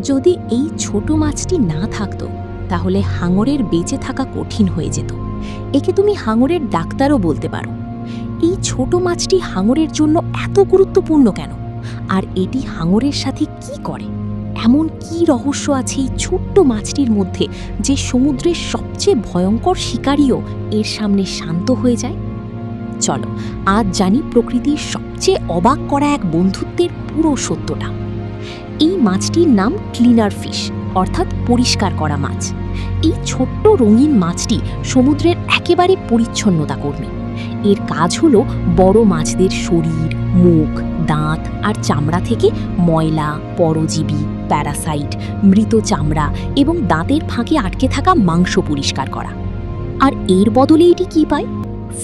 যদি এই ছোট মাছটি না থাকতো তাহলে হাঙরের বেঁচে থাকা কঠিন হয়ে যেত। একে তুমি হাঙরের ডাক্তারও বলতে পারো। এই ছোট মাছটি হাঙরের জন্য এত গুরুত্বপূর্ণ কেন, আর এটি হাঙরের সাথে কি করে? এমন কি রহস্য আছে এই ছোট্ট মাছটির মধ্যে যে সমুদ্রের সবচেয়ে ভয়ঙ্কর শিকারীও এর সামনে শান্ত হয়ে যায়? চলো আজ জানি প্রকৃতির সবচেয়ে অবাক করা এক বন্ধুত্বের পুরো সত্যটা। এই মাছটির নাম ক্লিনার ফিশ, অর্থাৎ পরিষ্কার করা মাছ। এই ছোট্ট রঙিন মাছটি সমুদ্রের একেবারে পরিচ্ছন্নতা কর্মী। এর কাজ হলো বড় মাছদের শরীর, মুখ, দাঁত আর চামড়া থেকে ময়লা, পরজীবী, প্যারাসাইট, মৃত চামড়া এবং দাঁতের ফাঁকে আটকে থাকা মাংস পরিষ্কার করা। আর এর বদলে এটি কী পায়?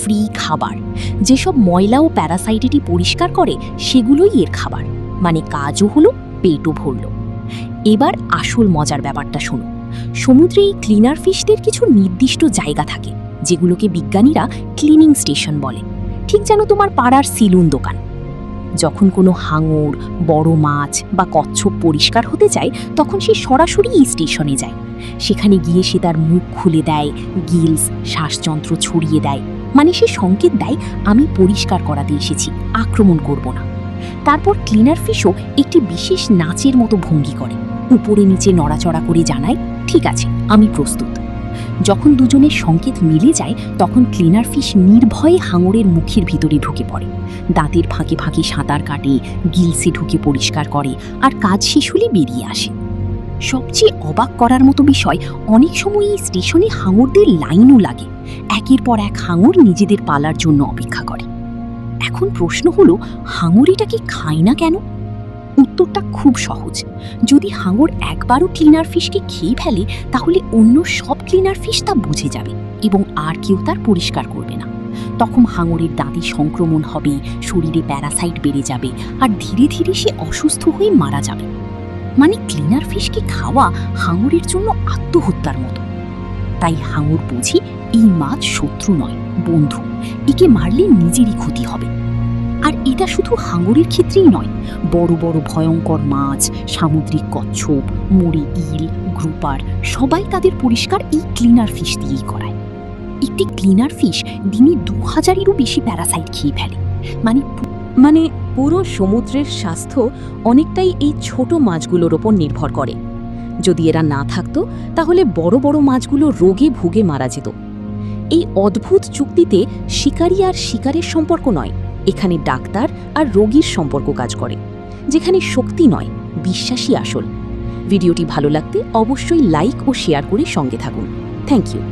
ফ্রি খাবার। যেসব ময়লা ও প্যারাসাইট এটি পরিষ্কার করে সেগুলোই এর খাবার। মানে কাজও হলো, পেটও ভরল। এবার আসল মজার ব্যাপারটা শোনো। সমুদ্রে এই ক্লিনার ফিশদের কিছু নির্দিষ্ট জায়গা থাকে যেগুলোকে বিজ্ঞানীরা ক্লিনিং স্টেশন বলে, ঠিক যেন তোমার পাড়ার সিলুন দোকান। যখন কোনো হাঙর, বড় মাছ বা কচ্ছপ পরিষ্কার হতে চায় তখন সে সরাসরি এই স্টেশনে যায়। সেখানে গিয়ে সে তার মুখ খুলে দেয়, গিলস, শ্বাসযন্ত্র ছড়িয়ে দেয়। মানে সে সংকেত দেয়, আমি পরিষ্কার করাতে এসেছি, আক্রমণ করব না। তারপর ক্লিনার ফিশও একটি বিশেষ নাচের মতো ভঙ্গি করে, উপরে নিচে নড়াচড়া করে জানায়, ঠিক আছে, আমি প্রস্তুত। যখন দুজনের সংকেত মিলে যায় তখন ক্লিনার ফিশ নির্ভয়ে হাঙরের মুখের ভিতরে ঢুকে পড়ে। দাঁতের ফাঁকে ফাঁকে সাঁতার কাটে, গিলসে ঢুকে পরিষ্কার করে, আর কাজ শেষ হলে বেরিয়ে আসে। সবচেয়ে অবাক করার মতো বিষয়, অনেক সময় এই স্টেশনে হাঙরদের লাইনও লাগে। একের পর এক হাঙর নিজেদের পালার জন্য অপেক্ষা করে। এখন প্রশ্ন হলো, হাঙর এটাকে খায় না কেন? উত্তরটা খুব সহজ। যদি হাঙর একবারও ক্লিনার ফিশকে খেয়ে ফেলে তাহলে অন্য সব ক্লিনার ফিশ তা বুঝে যাবে এবং আর কেউ তার পরিষ্কার করবে না। তখন হাঙরের দাঁতে সংক্রমণ হবে, শরীরে প্যারাসাইট বেড়ে যাবে, আর ধীরে ধীরে সে অসুস্থ হয়ে মারা যাবে। মানে ক্লিনার ফিশকে খাওয়া হাঙরের জন্য আত্মহত্যার মতো। তাই হাঙর বুঝি এই মাছ শত্রু নয়, বন্ধু। একে মারলে নিজেরই ক্ষতি হবে। আর এটা শুধু হাঙরের ক্ষেত্রেই নয়, বড় বড় ভয়ঙ্কর মাছ, সামুদ্রিক কচ্ছপ, মরি ইল, গ্রুপার সবাই তাদের পরিষ্কার এই ক্লিনার ফিশ দিয়েই করায়। একটি ক্লিনার ফিশ দিনে 2000-এরও বেশি প্যারাসাইট খেয়ে ফেলে। মানে পুরো সমুদ্রের স্বাস্থ্য অনেকটাই এই ছোট মাছগুলোর ওপর নির্ভর করে। যদি এরা না থাকতো তাহলে বড় বড় মাছগুলো রোগে ভুগে মারা যেত। এই অদ্ভুত চুক্তিতে শিকারী আর শিকারের সম্পর্ক নয়, এখানে ডাক্তার আর রোগীর সম্পর্ক কাজ করে, যেখানে শক্তি নয়, বিশ্বাসই আসল। ভিডিওটি ভালো লাগতে অবশ্যই লাইক ও শেয়ার করে সঙ্গে থাকুন। Thank you.